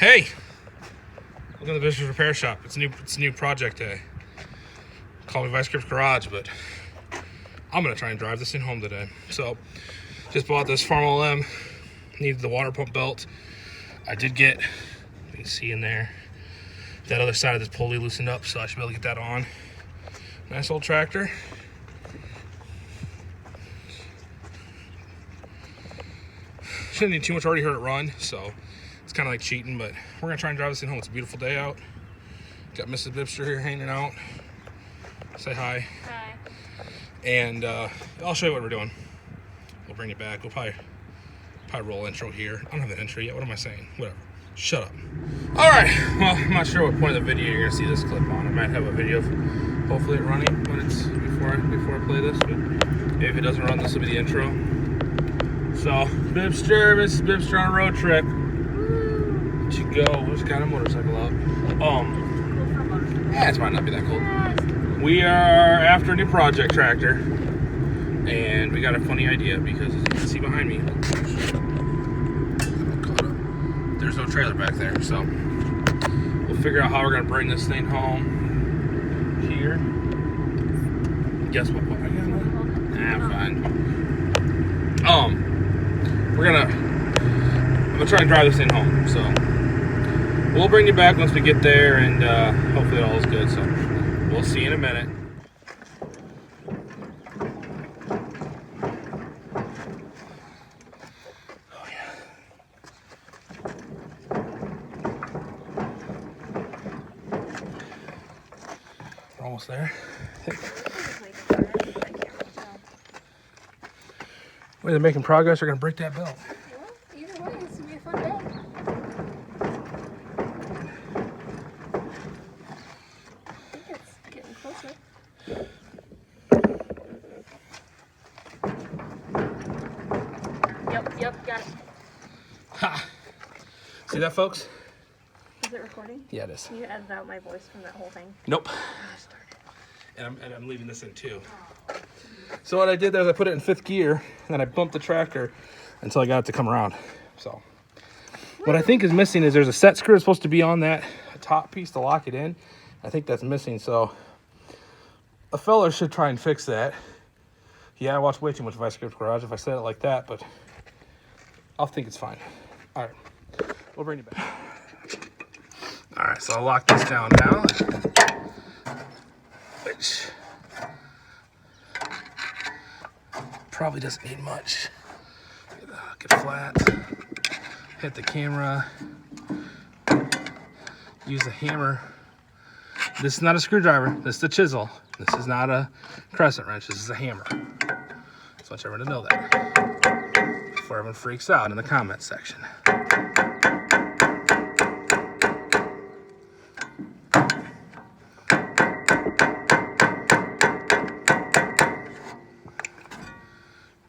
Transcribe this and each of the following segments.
Hey, welcome to the BIBSTER'S repair shop. It's a new project day. Call me BIBSTER'S Garage, but I'm gonna try and drive this thing home today. So, just bought this Farmall M. Needed the water pump belt. I did get, you can see in there, that other side of this pulley loosened up, so I should be able to get that on. Nice old tractor. Shouldn't need too much, already heard it run, so it's kind of like cheating, but we're gonna try and drive this thing home. It's a beautiful day out. Got Mrs. BIBSTER here hanging out. Say hi. Hi. And I'll show you what we're doing. We'll bring it back. We'll probably roll intro here. I don't have the intro yet. What am I saying? Whatever. Shut up. All right. Well, I'm not sure what point of the video you're gonna see this clip on. I might have a video of hopefully it running when it's before I play this, but maybe if it doesn't run, this will be the intro. So, Mrs. BIBSTER on a road trip. To go. Who's got a motorcycle out? Yeah, it might not be that cold. We are after a new project tractor, and we got a funny idea because as you can see behind me, there's no trailer back there, so we'll figure out how we're gonna bring this thing home here. Guess what? I got nah, fine. I'm gonna try and drive this thing home, so we'll bring you back once we get there, and hopefully all is good. So we'll see you in a minute. Oh yeah. We're almost there. Wait, they're making progress. They're gonna break that belt. Well, either way, it's gonna be a fun day. I think it's getting closer. Yep, got it. Ha! See that, folks? Is it recording? Yeah, it is. Can you edit out my voice from that whole thing? Nope. And I'm leaving this in too. So what I did there is I put it in 5th gear, and then I bumped the tractor until I got it to come around. So what I think is missing is there's a set screw that's supposed to be on that top piece to lock it in. I think that's missing, so a fella should try and fix that. Yeah, I watch way too much BIBSTER'S Garage if I said it like that, but I'll think it's fine. All right, we'll bring you back. All right, so I'll lock this down now, which probably doesn't need much. Get flat, hit the camera, use a hammer. This is not a screwdriver, this is a chisel. This is not a crescent wrench, this is a hammer. So I want everyone to know that before everyone freaks out in the comments section.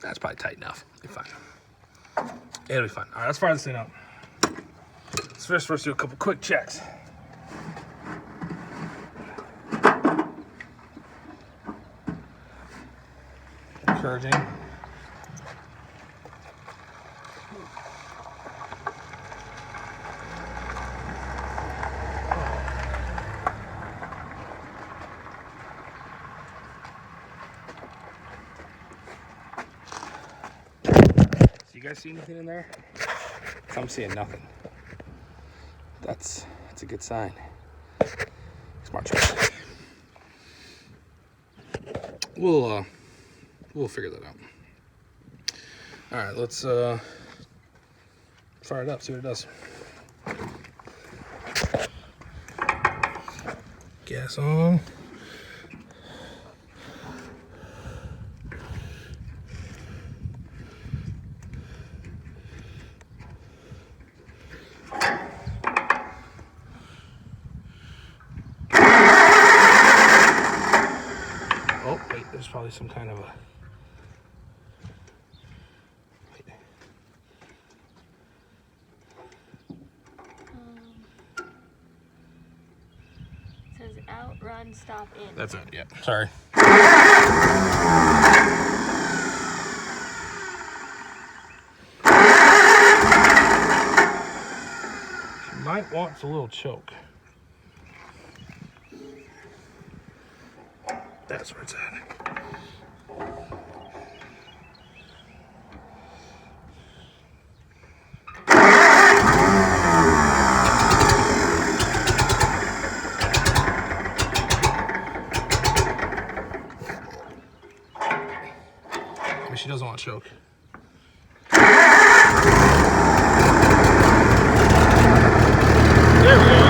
That's probably tight enough. It'll be fine. It'll be fine. All right, let's fire this thing up. Let's first do a couple quick checks. Charging. You guys see anything in there? I'm seeing nothing. That's a good sign. Smart choice. We'll figure that out. All right, let's fire it up, see what it does. Gas on. Oh, wait, there's probably some kind of a... It says out, run, stop, in. That's it, yeah. Sorry. Might want a little choke. That's where it's at. Maybe she doesn't want to choke. There we go.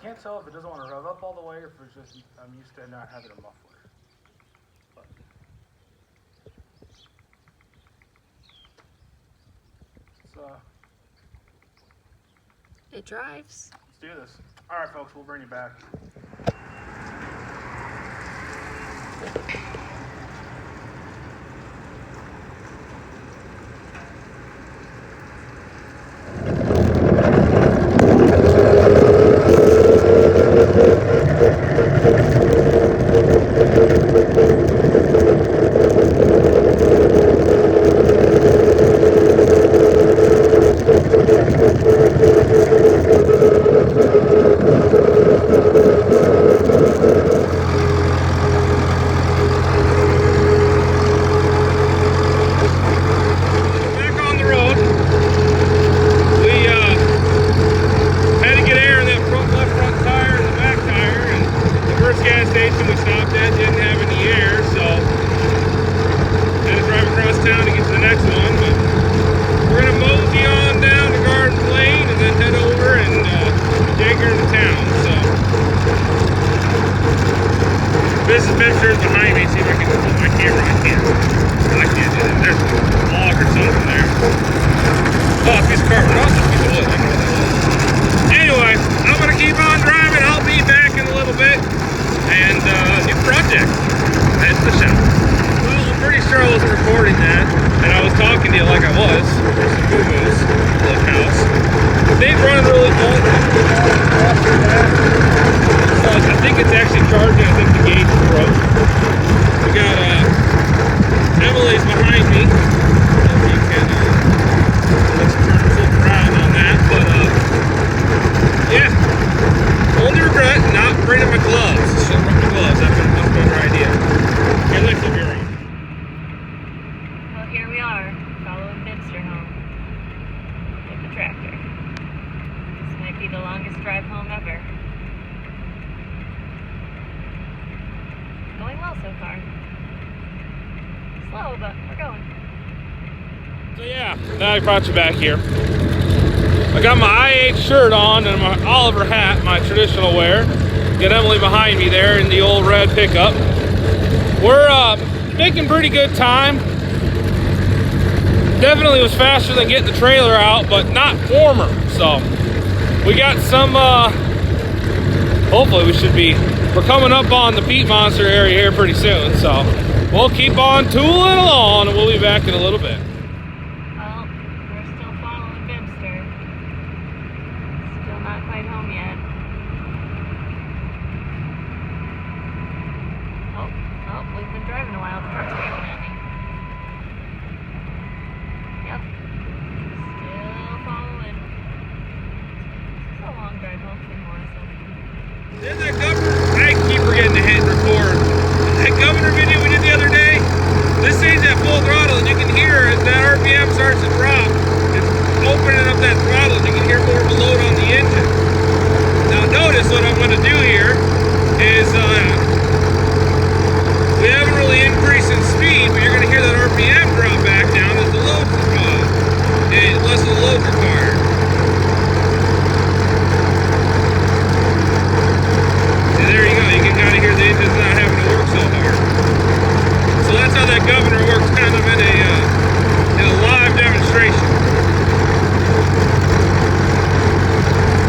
Can't tell if it doesn't want to rev up all the way or if it's just I'm used to not having a muffler. But It drives. let's do this. All right, folks, we'll bring you back. idea like I was. There's some boo-boos in the house. They've running really good. So I think it's actually charging. I think the gauge is broke. We got Emily's behind me. If you can let's turn and flip around on that. But yeah. Only regret not bringing my gloves. Should have brought my gloves. That would have been a much better idea. Okay, let's flip you around. Well, here we are, following Bibster home with the tractor. This might be the longest drive home ever. Going well so far. Slow, but we're going. So yeah, now I brought you back here. I got my IH shirt on and my Oliver hat, my traditional wear. Got Emily behind me there in the old red pickup. We're making pretty good time. Definitely was faster than getting the trailer out, but not warmer. So we got some, hopefully we're coming up on the Peat Monster area here pretty soon. So we'll keep on tooling along and we'll be back in a little bit. Well, we're still following Bibster. Still not quite home yet. Oh, we've been driving a while. The truck's waving at me. Yep. Still following. It's a long drive home from Morrison. There's that governor. I keep forgetting to hit record. That governor video we did the other day. This thing's at full throttle, and you can hear as that RPM starts to drop. It's opening up that throttle, and you can hear more of a load on the engine. Now notice what I'm going to do here is we haven't really increased in speed, but you're going to hear that RPM drop back down as the load and less of the load required. And there you go. You can kind of hear the engine's not having to work so hard. So that's how that governor works, kind of in a live demonstration.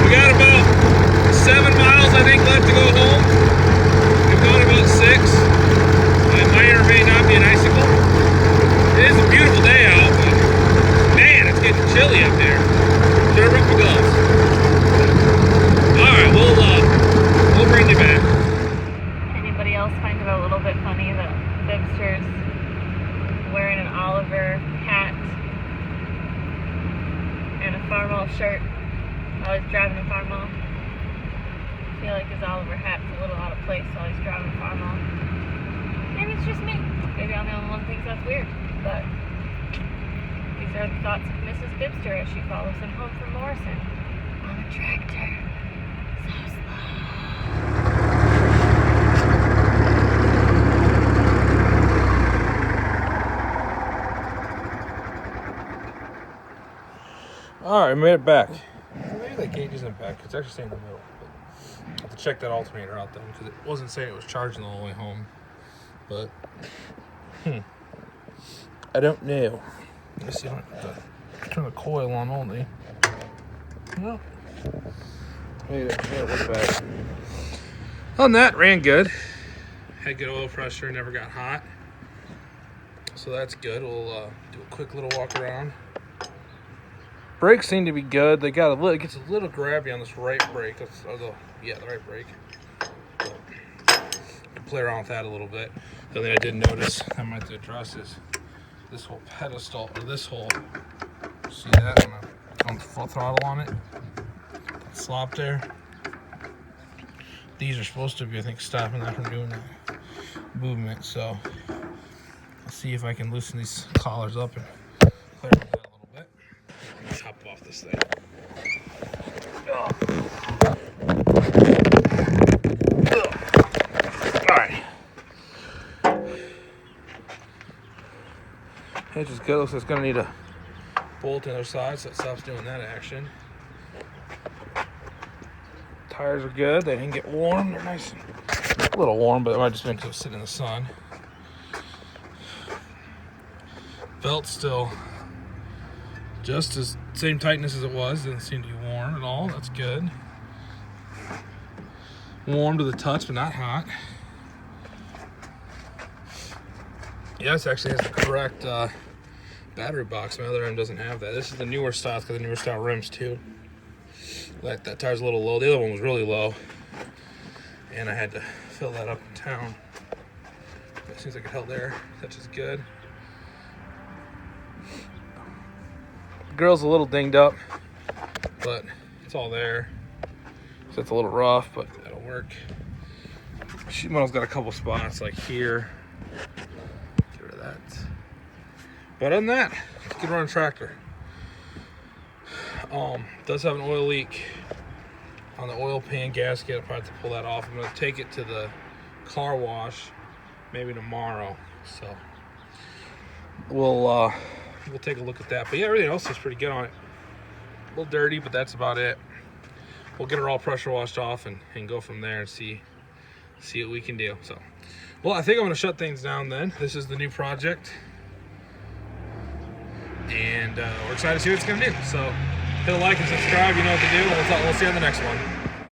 We got about 7 miles, I think, left to go home. We've gone about 6. It may or may not be an icicle. It is a beautiful day out, but man, it's getting chilly up there. Should have brought my gloves. All right, we'll bring you back. Anybody else find it a little bit funny that Bibster's wearing an Oliver hat and a Farmall shirt while he's driving a Farmall? I feel like his Oliver hat's a little out of place while he's driving a Farmall. Maybe it's just me. Maybe I'm the only one who thinks that's weird. But these are the thoughts of Mrs. Bibster as she follows him home from Morrison on a tractor. So slow. All right, I made it back. Maybe that gauge isn't back. It's actually staying in the middle. But I have to check that alternator out then because it wasn't saying it was charging the whole way home. But I don't know. Let's see. I have to turn the coil on only. No. Made it look bad. On that, ran good. Had good oil pressure. Never got hot. So that's good. We'll do a quick little walk around. Brakes seem to be good. They got it gets a little grabby on this right brake. The right brake. So, can play around with that a little bit. The other thing I did notice I might have to address is this whole pedestal, or this whole, see that on full throttle on it? That slop there. These are supposed to be, I think, stopping that from doing that movement. So I'll see if I can loosen these collars up and play around with that a little bit. Let's hop off this thing. Alright. Hitch is good. Looks like it's going to need a bolt on the other side so it stops doing that action. Tires are good. They didn't get warm. They're nice and a little warm, but it might just be because it was sitting in the sun. Belt's still just as same tightness as it was. Doesn't seem to be warm at all. That's good. Warm to the touch, but not hot. Yeah, this actually has the correct battery box. My other M doesn't have that. This is the newer style. It's got the newer style rims too. Like that tire's a little low. The other one was really low, and I had to fill that up in town. It seems like it held there. That's just good. The grill's a little dinged up, but it's all there. So it's a little rough, but that'll work. Sheet metal's got a couple spots like here. Get rid of that. But other than that, it's a good running tractor. Does have an oil leak on the oil pan gasket. I'll probably have to pull that off. I'm gonna take it to the car wash maybe tomorrow. So we'll take a look at that. But yeah, everything else is pretty good on it. A little dirty, but that's about it. We'll get her all pressure washed off and go from there and see what we can do. So, well, I think I'm gonna shut things down then. This is the new project, and we're excited to see what it's gonna do. So hit a like and subscribe, you know what to do. We'll see you on the next one.